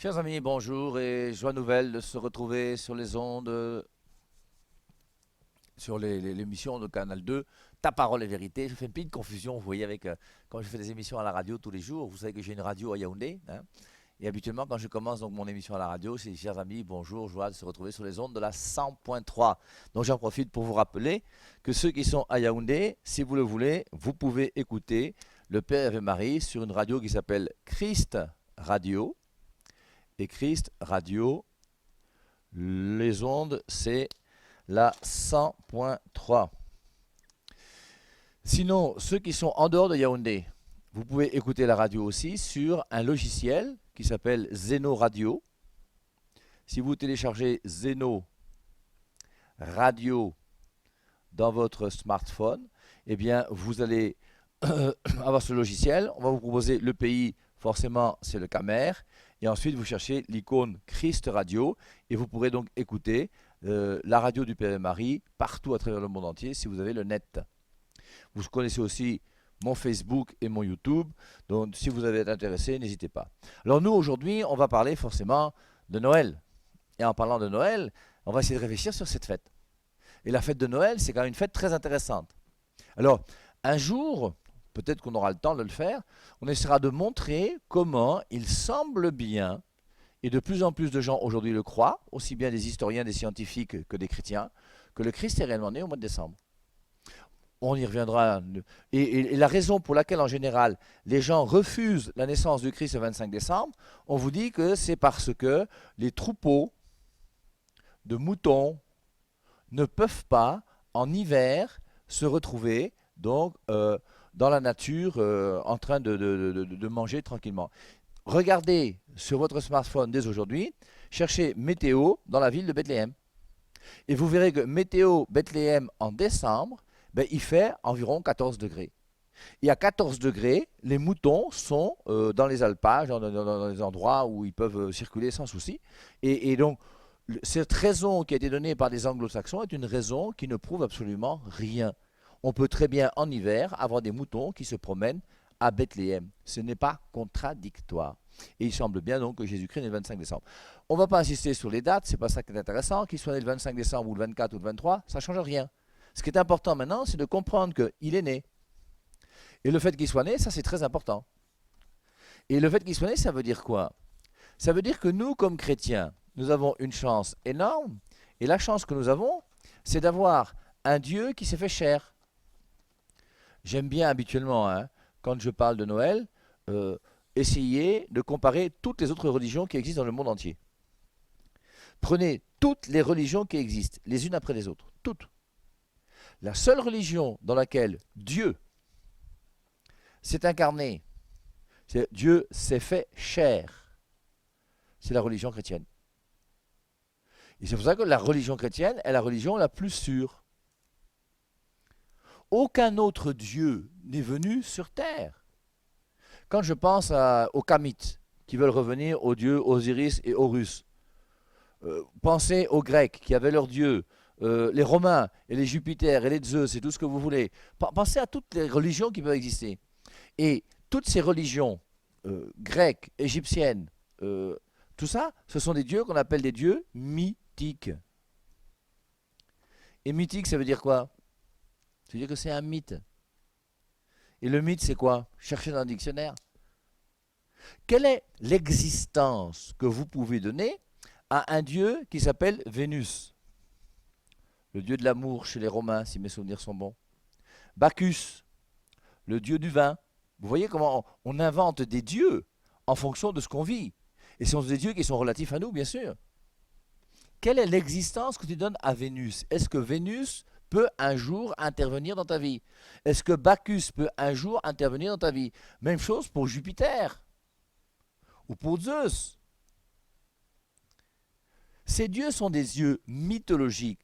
Chers amis, bonjour et joie nouvelle de se retrouver sur les ondes, sur l'émission de Canal 2, Ta parole est vérité. Je fais une petite confusion, vous voyez, avec quand je fais des émissions à la radio tous les jours. Vous savez que j'ai une radio à Yaoundé, hein, et habituellement, quand je commence donc mon émission à la radio, c'est chers amis, bonjour, joie de se retrouver sur les ondes de la 100.3. Donc j'en profite pour vous rappeler que ceux qui sont à Yaoundé, si vous le voulez, vous pouvez écouter le Père et Marie sur une radio qui s'appelle Christ Radio. Et Christ Radio, les ondes, c'est la 100.3. Sinon, ceux qui sont en dehors de Yaoundé, vous pouvez écouter la radio aussi sur un logiciel qui s'appelle Zeno Radio. Si vous téléchargez Zeno Radio dans votre smartphone, eh bien, vous allez avoir ce logiciel. On va vous proposer le pays, forcément, c'est le Camer. Et ensuite, vous cherchez l'icône Christ Radio et vous pourrez donc écouter la radio du Père et Marie partout à travers le monde entier si vous avez le net. Vous connaissez aussi mon Facebook et mon YouTube, donc si vous êtes intéressé, n'hésitez pas. Alors nous, aujourd'hui, on va parler forcément de Noël. Et en parlant de Noël, on va essayer de réfléchir sur cette fête. Et la fête de Noël, c'est quand même une fête très intéressante. Alors, un jour, peut-être qu'on aura le temps de le faire, on essaiera de montrer comment il semble bien, et de plus en plus de gens aujourd'hui le croient, aussi bien des historiens, des scientifiques que des chrétiens, que le Christ est réellement né au mois de décembre. On y reviendra. Et la raison pour laquelle, en général, les gens refusent la naissance du Christ le 25 décembre, on vous dit que c'est parce que les troupeaux de moutons ne peuvent pas, en hiver, se retrouver donc, dans la nature en train de manger tranquillement. Regardez sur votre smartphone dès aujourd'hui, cherchez météo dans la ville de Bethléem. Et vous verrez que météo Bethléem en décembre, ben, il fait environ 14 degrés. Et à 14 degrés, les moutons sont dans les alpages, dans les endroits où ils peuvent circuler sans souci. Et donc, cette raison qui a été donnée par les anglo-saxons est une raison qui ne prouve absolument rien. On peut très bien en hiver avoir des moutons qui se promènent à Bethléem. Ce n'est pas contradictoire. Et il semble bien donc que Jésus-Christ est né le 25 décembre. On ne va pas insister sur les dates, c'est pas ça qui est intéressant. Qu'il soit né le 25 décembre ou le 24 ou le 23, ça ne change rien. Ce qui est important maintenant, c'est de comprendre qu'il est né. Et le fait qu'il soit né, ça c'est très important. Et le fait qu'il soit né, ça veut dire quoi? Ça veut dire que nous, comme chrétiens, nous avons une chance énorme. Et la chance que nous avons, c'est d'avoir un Dieu qui s'est fait chair. J'aime bien habituellement, hein, quand je parle de Noël, essayer de comparer toutes les autres religions qui existent dans le monde entier. Prenez toutes les religions qui existent, les unes après les autres, toutes. La seule religion dans laquelle Dieu s'est incarné, Dieu s'est fait chair, c'est la religion chrétienne. Et c'est pour ça que la religion chrétienne est la religion la plus sûre. Aucun autre Dieu n'est venu sur terre. Quand je pense aux Kamites, qui veulent revenir aux dieux Osiris et Horus, pensez aux Grecs, qui avaient leurs dieux, les Romains, et les Jupiter, et les Zeus, et tout ce que vous voulez. Pensez à toutes les religions qui peuvent exister. Et toutes ces religions, grecques, égyptiennes, tout ça, ce sont des dieux qu'on appelle des dieux mythiques. Et mythique, ça veut dire quoi? Ça veut dire que c'est un mythe. Et le mythe, c'est quoi? Cherchez dans un dictionnaire. Quelle est l'existence que vous pouvez donner à un dieu qui s'appelle Vénus? Le dieu de l'amour chez les Romains, si mes souvenirs sont bons. Bacchus, le dieu du vin. Vous voyez comment on invente des dieux en fonction de ce qu'on vit. Et ce sont des dieux qui sont relatifs à nous, bien sûr. Quelle est l'existence que tu donnes à Vénus? Est-ce que Vénus peut un jour intervenir dans ta vie? Est-ce que Bacchus peut un jour intervenir dans ta vie? Même chose pour Jupiter ou pour Zeus. Ces dieux sont des dieux mythologiques.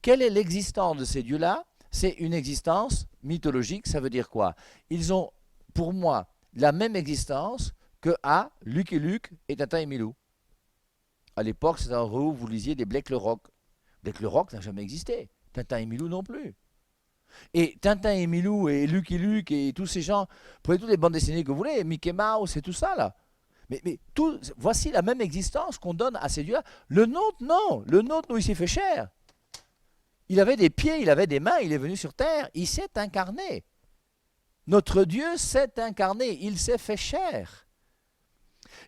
Quelle est l'existence de ces dieux-là? C'est une existence mythologique, ça veut dire quoi? Ils ont, pour moi, la même existence que à Lucky Luke et Tintin et Milou. À l'époque, c'est un où vous lisiez des Blake le Rock. Blake le Rock n'a jamais existé. Tintin et Milou non plus. Et Tintin et Milou et Lucky Luke et tous ces gens, prenez toutes les bandes dessinées que vous voulez, Mickey Mouse et tout ça là. Voici la même existence qu'on donne à ces dieux-là. Le nôtre, non. Le nôtre, nous, il s'est fait chair. Il avait des pieds, il avait des mains, il est venu sur terre. Il s'est incarné. Notre Dieu s'est incarné. Il s'est fait chair.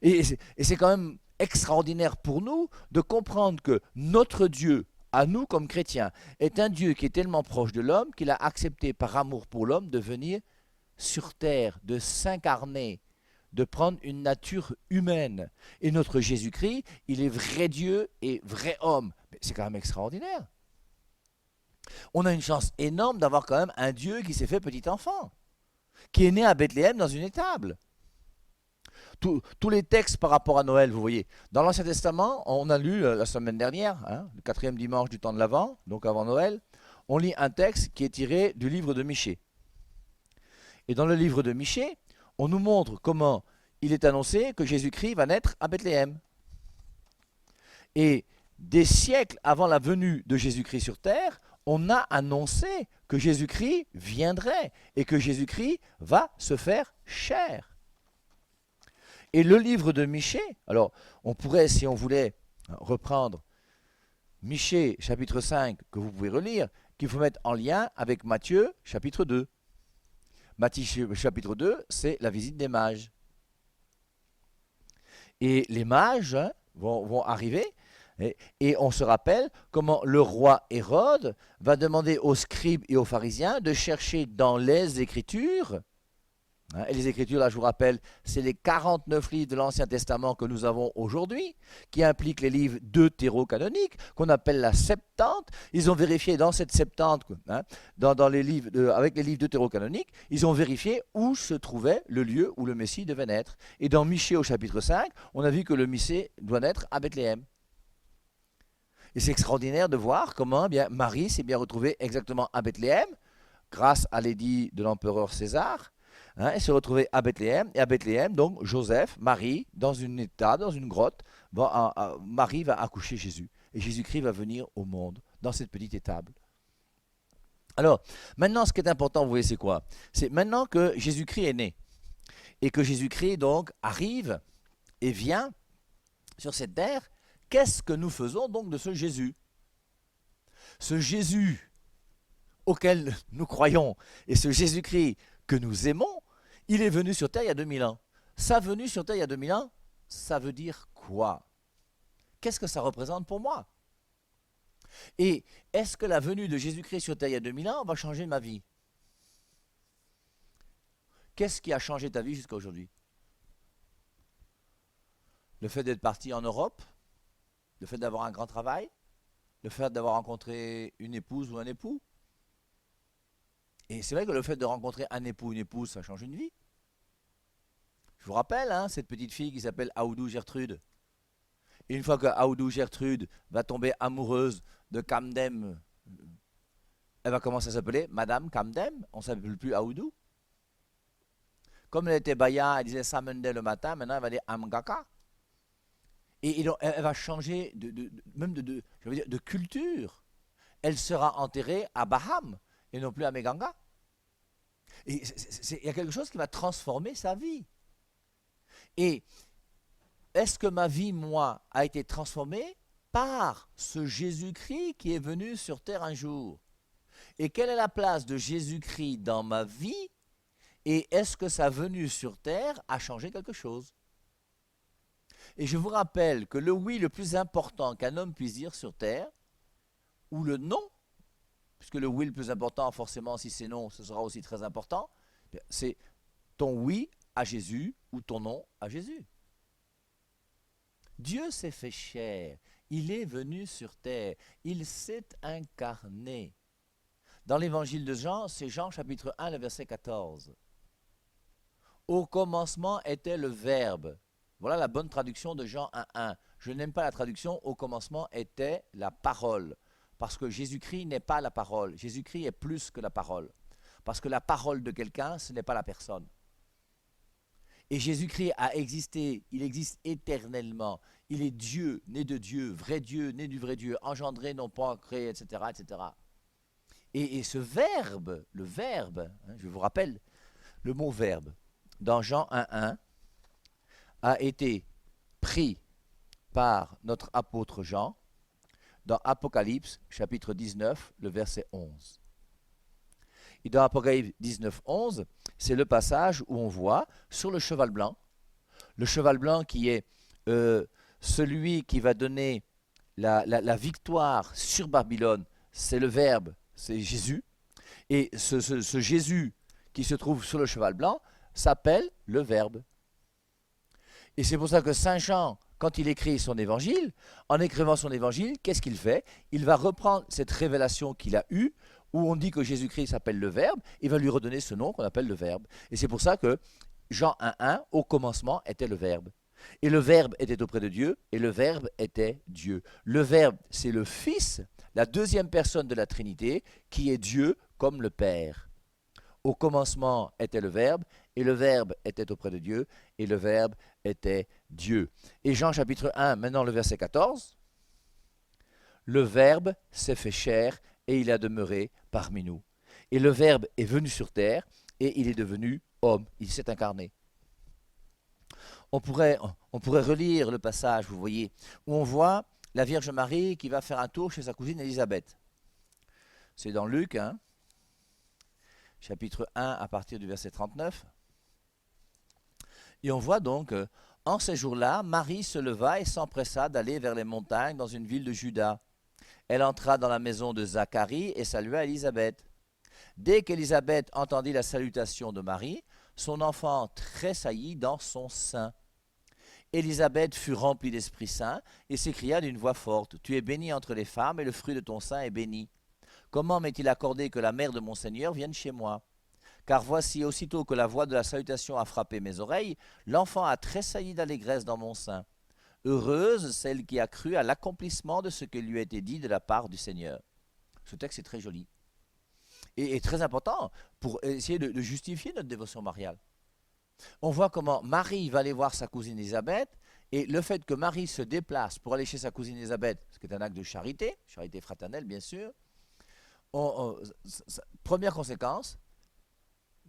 Et c'est quand même extraordinaire pour nous de comprendre que notre Dieu, à nous comme chrétiens, est un Dieu qui est tellement proche de l'homme qu'il a accepté par amour pour l'homme de venir sur terre, de s'incarner, de prendre une nature humaine. Et notre Jésus-Christ, il est vrai Dieu et vrai homme. Mais c'est quand même extraordinaire. On a une chance énorme d'avoir quand même un Dieu qui s'est fait petit enfant, qui est né à Bethléem dans une étable. Tous les textes par rapport à Noël, vous voyez, dans l'Ancien Testament, on a lu la semaine dernière, le 4e dimanche du temps de l'Avent, donc avant Noël, on lit un texte qui est tiré du livre de Michée. Et dans le livre de Michée, on nous montre comment il est annoncé que Jésus-Christ va naître à Bethléem. Et des siècles avant la venue de Jésus-Christ sur terre, on a annoncé que Jésus-Christ viendrait et que Jésus-Christ va se faire chair. Et le livre de Michée, alors on pourrait, si on voulait, reprendre Michée chapitre 5, que vous pouvez relire, qu'il faut mettre en lien avec Matthieu chapitre 2. Matthieu chapitre 2, c'est la visite des mages. Et les mages vont arriver, et on se rappelle comment le roi Hérode va demander aux scribes et aux pharisiens de chercher dans les Écritures. Et les Écritures, là je vous rappelle, c'est les 49 livres de l'Ancien Testament que nous avons aujourd'hui, qui impliquent les livres deutérocanoniques, qu'on appelle la Septante. Ils ont vérifié dans cette Septante, dans les livres avec les livres deutérocanoniques, ils ont vérifié où se trouvait le lieu où le Messie devait naître. Et dans Michée au chapitre 5, on a vu que le Messie doit naître à Bethléem. Et c'est extraordinaire de voir comment Marie s'est bien retrouvée exactement à Bethléem, grâce à l'édit de l'empereur César. Elle s'est retrouvée à Bethléem, et à Bethléem, donc Joseph, Marie, dans une étable, dans une grotte, Marie va accoucher Jésus. Et Jésus-Christ va venir au monde, dans cette petite étable. Alors, maintenant, ce qui est important, vous voyez, c'est quoi? C'est maintenant que Jésus-Christ est né, et que Jésus-Christ, donc, arrive et vient sur cette terre, qu'est-ce que nous faisons donc de ce Jésus? Ce Jésus auquel nous croyons, et ce Jésus-Christ que nous aimons, il est venu sur terre il y a 2000 ans. Sa venue sur terre il y a 2000 ans, ça veut dire quoi? Qu'est-ce que ça représente pour moi? Et est-ce que la venue de Jésus-Christ sur terre il y a 2000 ans va changer ma vie? Qu'est-ce qui a changé ta vie jusqu'à aujourd'hui? Le fait d'être parti en Europe? Le fait d'avoir un grand travail? Le fait d'avoir rencontré une épouse ou un époux? Et c'est vrai que le fait de rencontrer un époux ou une épouse, ça change une vie. Je vous rappelle, cette petite fille qui s'appelle Aoudou Gertrude. Et une fois que Aoudou Gertrude va tomber amoureuse de Kamdem, elle va commencer à s'appeler Madame Kamdem, on ne s'appelle plus Aoudou. Comme elle était Baya, elle disait Samende le matin, maintenant elle va dire Amgaka. Et donc, elle va changer de culture. Elle sera enterrée à Baham et non plus à Meganga. Et il y a quelque chose qui va transformer sa vie. Et est-ce que ma vie, moi, a été transformée par ce Jésus-Christ qui est venu sur terre un jour? Et quelle est la place de Jésus-Christ dans ma vie? Et est-ce que sa venue sur terre a changé quelque chose? Et je vous rappelle que le oui le plus important qu'un homme puisse dire sur terre, ou le non, puisque le oui le plus important, forcément, si c'est non, ce sera aussi très important, c'est ton oui à Jésus ou ton non à Jésus. Dieu s'est fait chair, il est venu sur terre, il s'est incarné. Dans l'évangile de Jean, c'est Jean chapitre 1, le verset 14. Au commencement était le Verbe. Voilà la bonne traduction de Jean 1.1. Je n'aime pas la traduction « au commencement était la parole ». Parce que Jésus-Christ n'est pas la parole. Jésus-Christ est plus que la parole. Parce que la parole de quelqu'un, ce n'est pas la personne. Et Jésus-Christ a existé, il existe éternellement. Il est Dieu, né de Dieu, vrai Dieu, né du vrai Dieu, engendré, non pas créé, etc. etc. Et ce verbe, le verbe, je vous rappelle le mot verbe, dans Jean 1.1, a été pris par notre apôtre Jean dans Apocalypse chapitre 19, le verset 11. Et dans Apocalypse 19, 11, c'est le passage où on voit sur le cheval blanc qui est celui qui va donner la victoire sur Babylone, c'est le Verbe, c'est Jésus. Et ce Jésus qui se trouve sur le cheval blanc s'appelle le Verbe. Et c'est pour ça que Saint Jean, quand il écrit son évangile, en écrivant son évangile, qu'est-ce qu'il fait? Il va reprendre cette révélation qu'il a eue, où on dit que Jésus-Christ s'appelle le Verbe, il va lui redonner ce nom qu'on appelle le Verbe. Et c'est pour ça que Jean 1,1, au commencement, était le Verbe. Et le Verbe était auprès de Dieu, et le Verbe était Dieu. Le Verbe, c'est le Fils, la deuxième personne de la Trinité, qui est Dieu comme le Père. Au commencement était le Verbe, et le Verbe était auprès de Dieu, et le Verbe était Dieu. Et Jean chapitre 1, maintenant le verset 14, le Verbe s'est fait chair, et il a demeuré parmi nous. Et le Verbe est venu sur terre, et il est devenu homme, il s'est incarné. On pourrait relire le passage, vous voyez, où on voit la Vierge Marie qui va faire un tour chez sa cousine Élisabeth. C'est dans Luc, chapitre 1, à partir du verset 39. Et on voit donc, en ces jours-là, Marie se leva et s'empressa d'aller vers les montagnes dans une ville de Juda. Elle entra dans la maison de Zacharie et salua Élisabeth. Dès qu'Élisabeth entendit la salutation de Marie, son enfant tressaillit dans son sein. Élisabeth fut remplie d'Esprit Saint et s'écria d'une voix forte, « Tu es bénie entre les femmes et le fruit de ton sein est béni. Comment m'est-il accordé que la mère de mon Seigneur vienne chez moi? Car voici, aussitôt que la voix de la salutation a frappé mes oreilles, l'enfant a tressailli d'allégresse dans mon sein. Heureuse celle qui a cru à l'accomplissement de ce qui lui a été dit de la part du Seigneur. » Ce texte est très joli et très important pour essayer de justifier notre dévotion mariale. On voit comment Marie va aller voir sa cousine Élisabeth, et le fait que Marie se déplace pour aller chez sa cousine Élisabeth, ce qui est un acte de charité fraternelle bien sûr, première conséquence,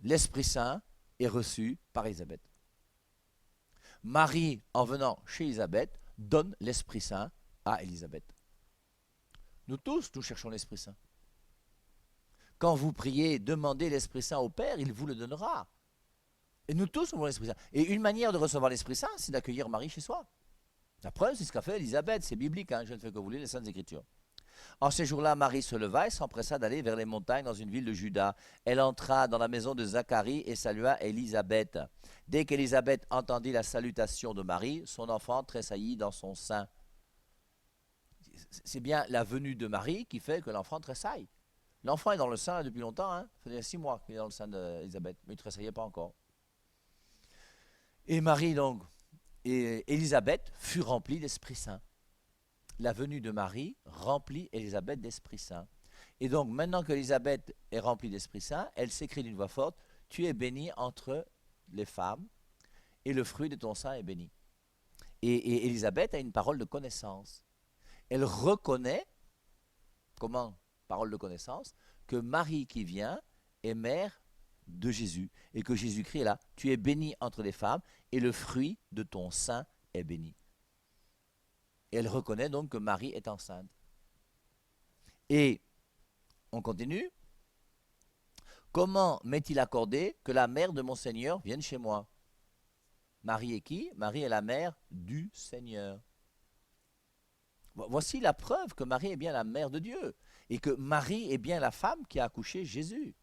l'Esprit Saint est reçu par Élisabeth. Marie, en venant chez Élisabeth, donne l'Esprit Saint à Élisabeth. Nous tous, nous cherchons l'Esprit Saint. Quand vous priez, demandez l'Esprit Saint au Père, il vous le donnera. Et nous tous, nous voulons l'Esprit Saint. Et une manière de recevoir l'Esprit Saint, c'est d'accueillir Marie chez soi. La preuve, c'est ce qu'a fait Élisabeth, c'est biblique, je ne fais que vous lire les Saintes Écritures. En ces jours-là, Marie se leva et s'empressa d'aller vers les montagnes dans une ville de Juda. Elle entra dans la maison de Zacharie et salua Élisabeth. Dès qu'Élisabeth entendit la salutation de Marie, son enfant tressaillit dans son sein. C'est bien la venue de Marie qui fait que l'enfant tressaille. L'enfant est dans le sein depuis longtemps, ça fait 6 mois qu'il est dans le sein d'Élisabeth, mais il ne tressaillait pas encore. Et Marie, donc, et Élisabeth fut remplie d'Esprit Saint. La venue de Marie remplit Élisabeth d'Esprit Saint. Et donc, maintenant qu'Élisabeth est remplie d'Esprit Saint, elle s'écrie d'une voix forte, « Tu es bénie entre les femmes, et le fruit de ton sein est béni. » Et Élisabeth a une parole de connaissance. Elle reconnaît, comment, parole de connaissance, que Marie qui vient est mère de Jésus, et que Jésus-Christ est là. Tu es bénie entre les femmes, et le fruit de ton sein est béni. Et elle reconnaît donc que Marie est enceinte. Et on continue. Comment m'est-il accordé que la mère de mon Seigneur vienne chez moi? Marie est qui? Marie est la mère du Seigneur. Voici la preuve que Marie est bien la mère de Dieu, et que Marie est bien la femme qui a accouché Jésus.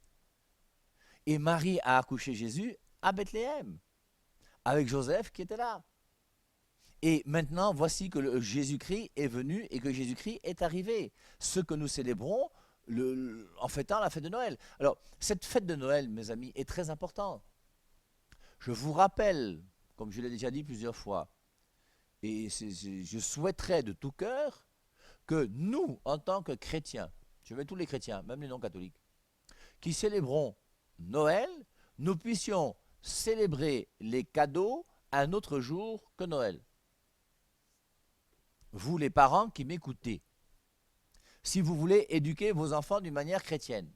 Et Marie a accouché Jésus à Bethléem, avec Joseph qui était là. Et maintenant, voici que Jésus-Christ est venu et que Jésus-Christ est arrivé. Ce que nous célébrons en fêtant la fête de Noël. Alors, cette fête de Noël, mes amis, est très importante. Je vous rappelle, comme je l'ai déjà dit plusieurs fois, et je souhaiterais de tout cœur que nous, en tant que chrétiens, je mets tous les chrétiens, même les non-catholiques, qui célébrons Noël, nous puissions célébrer les cadeaux un autre jour que Noël. Vous les parents qui m'écoutez, si vous voulez éduquer vos enfants d'une manière chrétienne,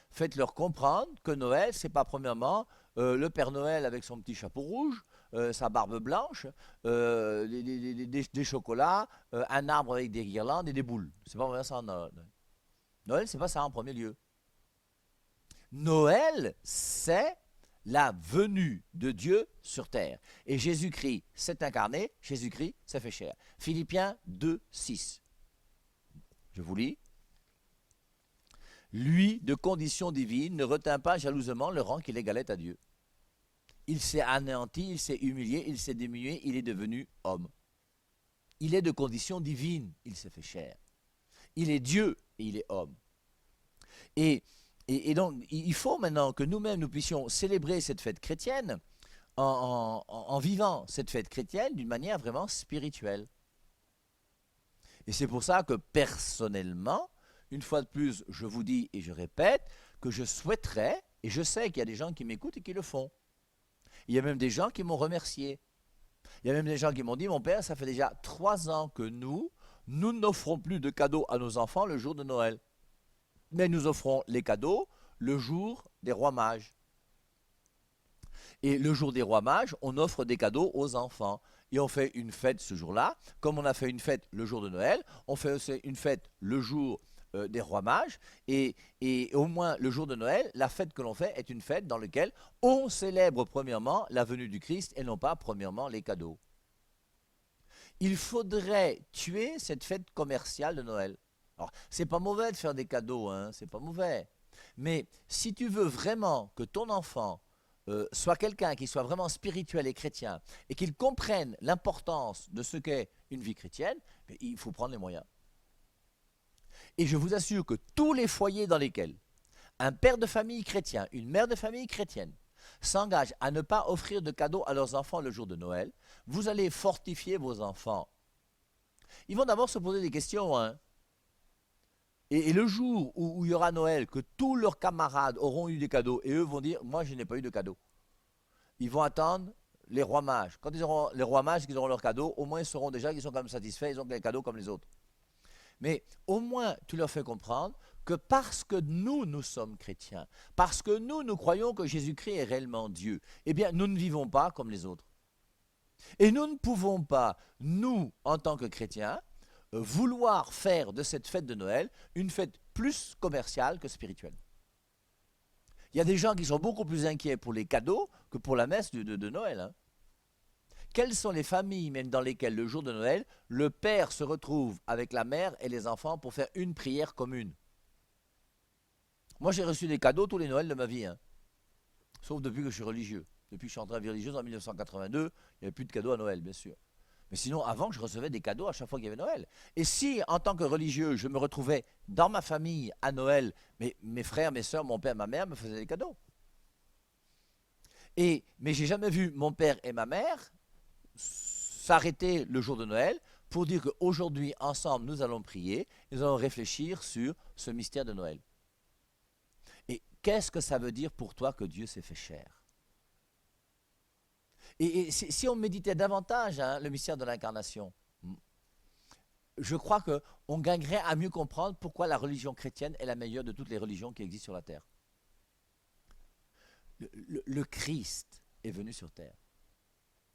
faites-leur comprendre que Noël, c'est pas premièrement le Père Noël avec son petit chapeau rouge, sa barbe blanche, des chocolats, un arbre avec des guirlandes et des boules. C'est pas vraiment ça Noël. Noël, c'est pas ça en premier lieu. Noël, c'est la venue de Dieu sur terre. Et Jésus-Christ s'est incarné, Jésus-Christ s'est fait chair. Philippiens 2, 6. Je vous lis. Lui, de condition divine, ne retint pas jalousement le rang qu'il égalait à Dieu. Il s'est anéanti, il s'est humilié, il s'est diminué, il est devenu homme. Il est de condition divine, il s'est fait chair. Il est Dieu et il est homme. Et donc, il faut maintenant que nous-mêmes, nous puissions célébrer cette fête chrétienne en vivant cette fête chrétienne d'une manière vraiment spirituelle. Et c'est pour ça que personnellement, une fois de plus, je vous dis et je répète que je souhaiterais, et je sais qu'il y a des gens qui m'écoutent et qui le font. Il y a même des gens qui m'ont remercié. Il y a même des gens qui m'ont dit, mon père, ça fait déjà 3 ans que nous n'offrons plus de cadeaux à nos enfants le jour de Noël. Mais nous offrons les cadeaux le jour des rois mages. Et le jour des rois mages, on offre des cadeaux aux enfants. Et on fait une fête ce jour-là. Comme on a fait une fête le jour de Noël, on fait aussi une fête le jour des rois mages. Et au moins le jour de Noël, la fête que l'on fait est une fête dans laquelle on célèbre premièrement la venue du Christ et non pas premièrement les cadeaux. Il faudrait tuer cette fête commerciale de Noël. Alors, c'est pas mauvais de faire des cadeaux, hein, c'est pas mauvais. Mais si tu veux vraiment que ton enfant soit quelqu'un qui soit vraiment spirituel et chrétien et qu'il comprenne l'importance de ce qu'est une vie chrétienne, il faut prendre les moyens. Et je vous assure que tous les foyers dans lesquels un père de famille chrétien, une mère de famille chrétienne s'engagent à ne pas offrir de cadeaux à leurs enfants le jour de Noël, vous allez fortifier vos enfants. Ils vont d'abord se poser des questions, hein. Et le jour où il y aura Noël, que tous leurs camarades auront eu des cadeaux, et eux vont dire, moi je n'ai pas eu de cadeau. Ils vont attendre les rois mages. Quand ils auront les rois mages, qu'ils auront leurs cadeaux, au moins ils sauront déjà qu'ils sont quand même satisfaits, ils ont des cadeaux comme les autres. Mais au moins tu leur fais comprendre que parce que nous sommes chrétiens, parce que nous croyons que Jésus-Christ est réellement Dieu, eh bien nous ne vivons pas comme les autres. Et nous ne pouvons pas, nous, en tant que chrétiens, vouloir faire de cette fête de Noël une fête plus commerciale que spirituelle. Il y a des gens qui sont beaucoup plus inquiets pour les cadeaux que pour la messe de Noël. Hein. Quelles sont les familles même dans lesquelles le jour de Noël, le père se retrouve avec la mère et les enfants pour faire une prière commune? Moi j'ai reçu des cadeaux tous les Noëls de ma vie, hein. Sauf depuis que je suis religieux. Depuis que je suis entré à la vie religieuse en 1982, il n'y avait plus de cadeaux à Noël, bien sûr. Mais sinon, avant, je recevais des cadeaux à chaque fois qu'il y avait Noël. Et si, en tant que religieux, je me retrouvais dans ma famille à Noël, mais mes frères, mes soeurs, mon père, ma mère me faisaient des cadeaux. Mais j'ai jamais vu mon père et ma mère s'arrêter le jour de Noël pour dire qu'aujourd'hui, ensemble, nous allons prier, nous allons réfléchir sur ce mystère de Noël. Et qu'est-ce que ça veut dire pour toi que Dieu s'est fait chair ? Et si on méditait davantage le mystère de l'incarnation, je crois qu'on gagnerait à mieux comprendre pourquoi la religion chrétienne est la meilleure de toutes les religions qui existent sur la terre. Le Christ est venu sur terre.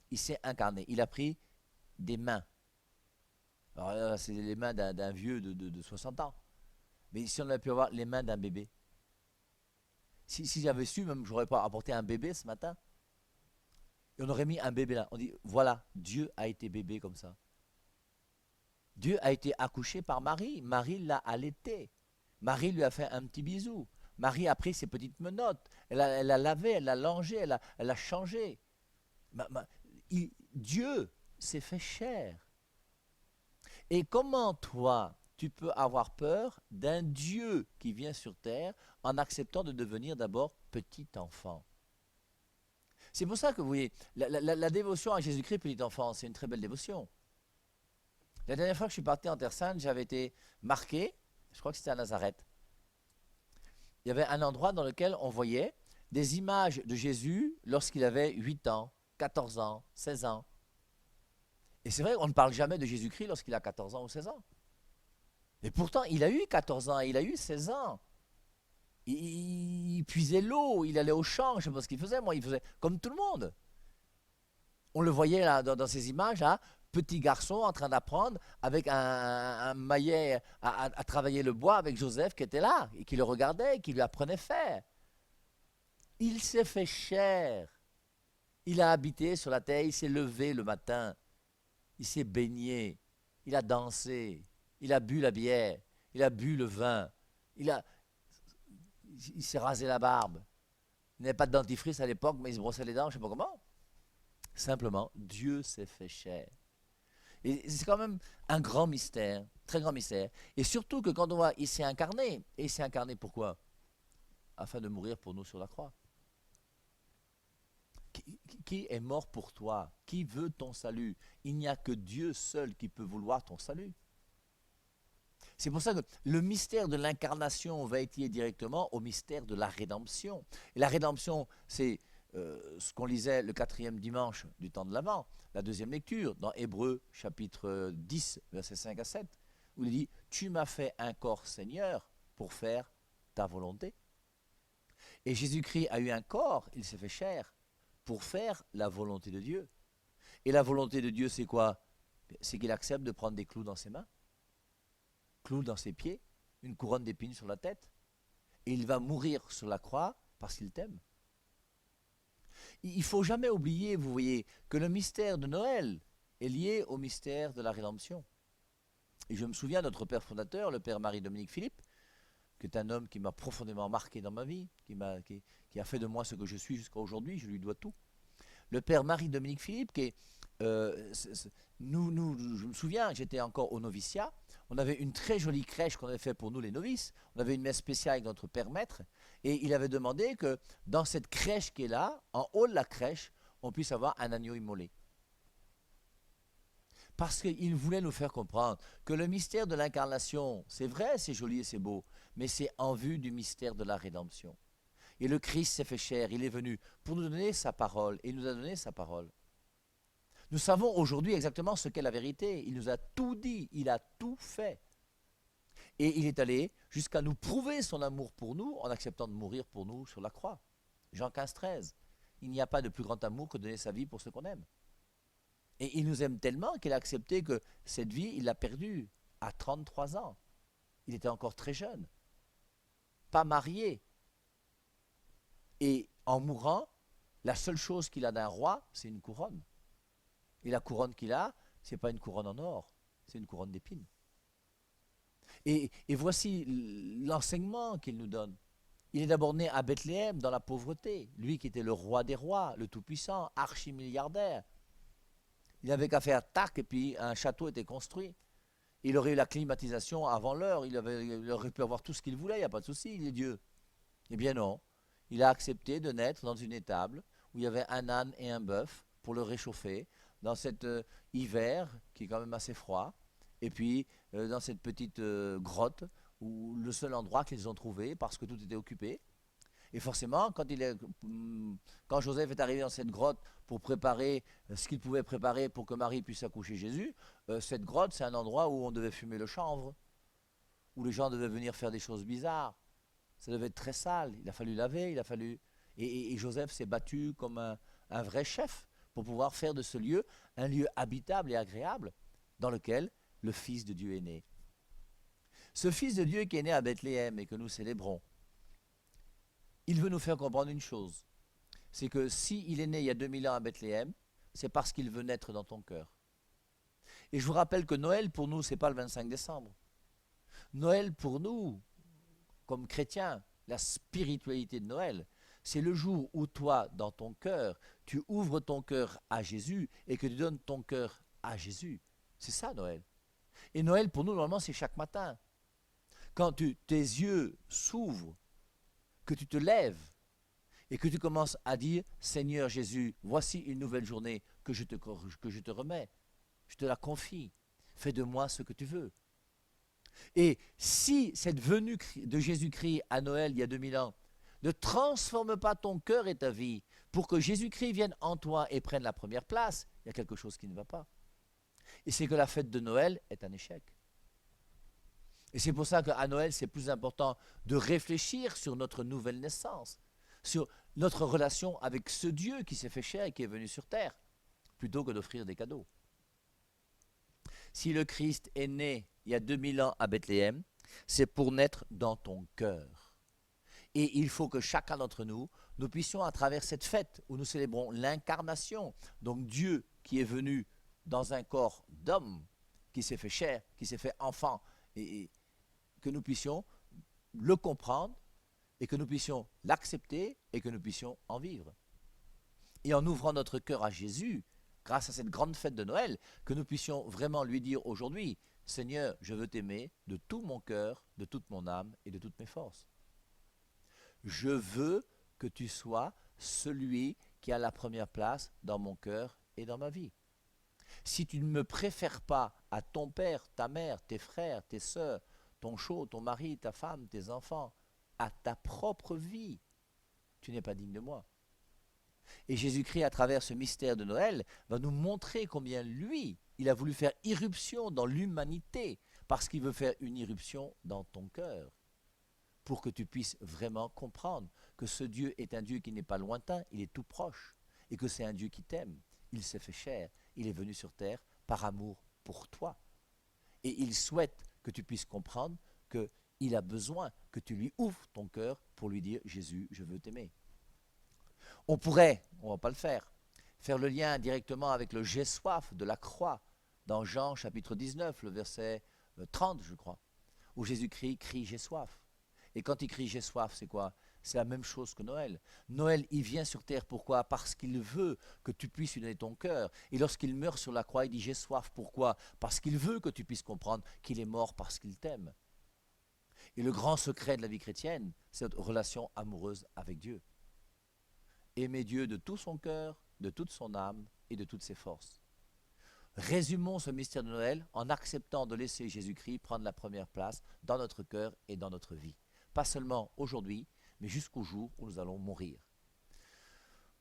Il s'est incarné. Il a pris des mains. Alors là, c'est les mains d'un vieux de 60 ans. Mais si on avait pu avoir les mains d'un bébé. Si j'avais su, même je n'aurais pas apporté un bébé ce matin. Et on aurait mis un bébé là. On dit, voilà, Dieu a été bébé comme ça. Dieu a été accouché par Marie. Marie l'a allaité. Marie lui a fait un petit bisou. Marie a pris ses petites menottes. Elle a lavé, elle a langé, elle a changé. Dieu s'est fait chair. Et comment toi, tu peux avoir peur d'un Dieu qui vient sur terre en acceptant de devenir d'abord petit enfant? C'est pour ça que vous voyez, la dévotion à Jésus-Christ, petit enfant, c'est une très belle dévotion. La dernière fois que je suis parti en Terre Sainte, j'avais été marqué, je crois que c'était à Nazareth. Il y avait un endroit dans lequel on voyait des images de Jésus lorsqu'il avait 8 ans, 14 ans, 16 ans. Et c'est vrai, on ne parle jamais de Jésus-Christ lorsqu'il a 14 ans ou 16 ans. Et pourtant, il a eu 14 ans, il a eu 16 ans. Il puisait l'eau, il allait au champ, je ne sais pas ce qu'il faisait, moi il faisait comme tout le monde. On le voyait là, dans ces images, là, petit garçon en train d'apprendre avec un maillet à travailler le bois avec Joseph qui était là et qui le regardait, qui lui apprenait à faire. Il s'est fait chair. Il a habité sur la terre, il s'est levé le matin, il s'est baigné, il a dansé, il a bu la bière, il a bu le vin, il, a, il s'est rasé la barbe. Il n'avait pas de dentifrice à l'époque, mais il se brossait les dents, je ne sais pas comment. Simplement, Dieu s'est fait chair. Et c'est quand même un grand mystère, très grand mystère. Et surtout que quand on voit, il s'est incarné. Et il s'est incarné pourquoi? Afin de mourir pour nous sur la croix. Qui est mort pour toi? Qui veut ton salut? Il n'y a que Dieu seul qui peut vouloir ton salut. C'est pour ça que le mystère de l'incarnation va être lié directement au mystère de la rédemption. Et la rédemption, c'est ce qu'on lisait le 4e dimanche du temps de l'Avent, la deuxième lecture, dans Hébreux chapitre 10, versets 5 à 7, où il dit « Tu m'as fait un corps, Seigneur, pour faire ta volonté. » Et Jésus-Christ a eu un corps, il s'est fait chair, pour faire la volonté de Dieu. Et la volonté de Dieu, c'est quoi? C'est qu'il accepte de prendre des clous dans ses mains, clous dans ses pieds, une couronne d'épines sur la tête, et il va mourir sur la croix parce qu'il t'aime. Il ne faut jamais oublier, vous voyez, que le mystère de Noël est lié au mystère de la rédemption. Et je me souviens de notre père fondateur, le père Marie-Dominique Philippe, qui est un homme qui m'a profondément marqué dans ma vie, qui a fait de moi ce que je suis jusqu'à aujourd'hui, je lui dois tout. Le père Marie-Dominique Philippe, qui est, je me souviens, j'étais encore au noviciat, on avait une très jolie crèche qu'on avait fait pour nous les novices, on avait une messe spéciale avec notre père maître, et il avait demandé que dans cette crèche qui est là, en haut de la crèche, on puisse avoir un agneau immolé. Parce qu'il voulait nous faire comprendre que le mystère de l'incarnation, c'est vrai, c'est joli et c'est beau, mais c'est en vue du mystère de la rédemption. Et le Christ s'est fait chair, il est venu pour nous donner sa parole, et il nous a donné sa parole. Nous savons aujourd'hui exactement ce qu'est la vérité. Il nous a tout dit, il a tout fait. Et il est allé jusqu'à nous prouver son amour pour nous en acceptant de mourir pour nous sur la croix. Jean 15, 13. Il n'y a pas de plus grand amour que de donner sa vie pour ceux qu'on aime. Et il nous aime tellement qu'il a accepté que cette vie, il l'a perdue à 33 ans. Il était encore très jeune, pas marié. Et en mourant, la seule chose qu'il a d'un roi, c'est une couronne. Et la couronne qu'il a, ce n'est pas une couronne en or, c'est une couronne d'épines. Et voici l'enseignement qu'il nous donne. Il est d'abord né à Bethléem, dans la pauvreté. Lui qui était le roi des rois, le tout-puissant, archi-milliardaire. Il n'avait qu'à faire tac et puis un château était construit. Il aurait eu la climatisation avant l'heure, il aurait pu avoir tout ce qu'il voulait, il n'y a pas de souci, il est Dieu. Eh bien non, il a accepté de naître dans une étable où il y avait un âne et un bœuf pour le réchauffer, dans cet hiver qui est quand même assez froid, et puis dans cette petite grotte, où le seul endroit qu'ils ont trouvé, parce que tout était occupé. Et forcément, quand Joseph est arrivé dans cette grotte pour préparer ce qu'il pouvait préparer pour que Marie puisse accoucher Jésus, cette grotte, c'est un endroit où on devait fumer le chanvre, où les gens devaient venir faire des choses bizarres. Ça devait être très sale, il a fallu laver, il a fallu... Et Joseph s'est battu comme un vrai chef pour pouvoir faire de ce lieu un lieu habitable et agréable dans lequel le Fils de Dieu est né. Ce Fils de Dieu qui est né à Bethléem et que nous célébrons, il veut nous faire comprendre une chose, c'est que s'il est né il y a 2000 ans à Bethléem, c'est parce qu'il veut naître dans ton cœur. Et je vous rappelle que Noël pour nous, ce n'est pas le 25 décembre. Noël pour nous, comme chrétiens, la spiritualité de Noël, c'est le jour où toi, dans ton cœur, tu ouvres ton cœur à Jésus et que tu donnes ton cœur à Jésus. C'est ça Noël. Et Noël pour nous, normalement, c'est chaque matin. Quand tes yeux s'ouvrent, que tu te lèves et que tu commences à dire « Seigneur Jésus, voici une nouvelle journée que je te remets, je te la confie, fais de moi ce que tu veux. » Et si cette venue de Jésus-Christ à Noël il y a 2000 ans ne transforme pas ton cœur et ta vie pour que Jésus-Christ vienne en toi et prenne la première place, il y a quelque chose qui ne va pas. Et c'est que la fête de Noël est un échec. Et c'est pour ça qu'à Noël, c'est plus important de réfléchir sur notre nouvelle naissance, sur notre relation avec ce Dieu qui s'est fait chair et qui est venu sur terre, plutôt que d'offrir des cadeaux. Si le Christ est né il y a 2000 ans à Bethléem, c'est pour naître dans ton cœur. Et il faut que chacun d'entre nous, nous puissions, à travers cette fête où nous célébrons l'incarnation, donc Dieu qui est venu dans un corps d'homme, qui s'est fait chair, qui s'est fait enfant, et que nous puissions le comprendre, et que nous puissions l'accepter, et que nous puissions en vivre. Et en ouvrant notre cœur à Jésus, grâce à cette grande fête de Noël, que nous puissions vraiment lui dire aujourd'hui, Seigneur, je veux t'aimer de tout mon cœur, de toute mon âme et de toutes mes forces. Je veux que tu sois celui qui a la première place dans mon cœur et dans ma vie. Si tu ne me préfères pas à ton père, ta mère, tes frères, tes sœurs, ton chaud, ton mari, ta femme, tes enfants, à ta propre vie, tu n'es pas digne de moi. Et Jésus-Christ, à travers ce mystère de Noël, va nous montrer combien lui, il a voulu faire irruption dans l'humanité, parce qu'il veut faire une irruption dans ton cœur, pour que tu puisses vraiment comprendre que ce Dieu est un Dieu qui n'est pas lointain, il est tout proche, et que c'est un Dieu qui t'aime. Il s'est fait chair, il est venu sur terre par amour pour toi. Et il souhaite que tu puisses comprendre qu'il a besoin que tu lui ouvres ton cœur pour lui dire « Jésus, je veux t'aimer ». On pourrait, on ne va pas le faire le lien directement avec le « j'ai soif » de la croix, dans Jean chapitre 19, le verset 30, je crois, où Jésus-Christ crie « j'ai soif ». Et quand il crie « j'ai soif », c'est quoi? C'est la même chose que Noël. Noël, il vient sur terre, pourquoi? Parce qu'il veut que tu puisses lui donner ton cœur. Et lorsqu'il meurt sur la croix, il dit « j'ai soif », pourquoi? Parce qu'il veut que tu puisses comprendre qu'il est mort parce qu'il t'aime. Et le grand secret de la vie chrétienne, c'est notre relation amoureuse avec Dieu. Aimer Dieu de tout son cœur, de toute son âme et de toutes ses forces. Résumons ce mystère de Noël en acceptant de laisser Jésus-Christ prendre la première place dans notre cœur et dans notre vie. Pas seulement aujourd'hui, mais jusqu'au jour où nous allons mourir.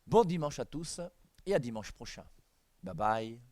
Bon dimanche à tous et à dimanche prochain. Bye bye.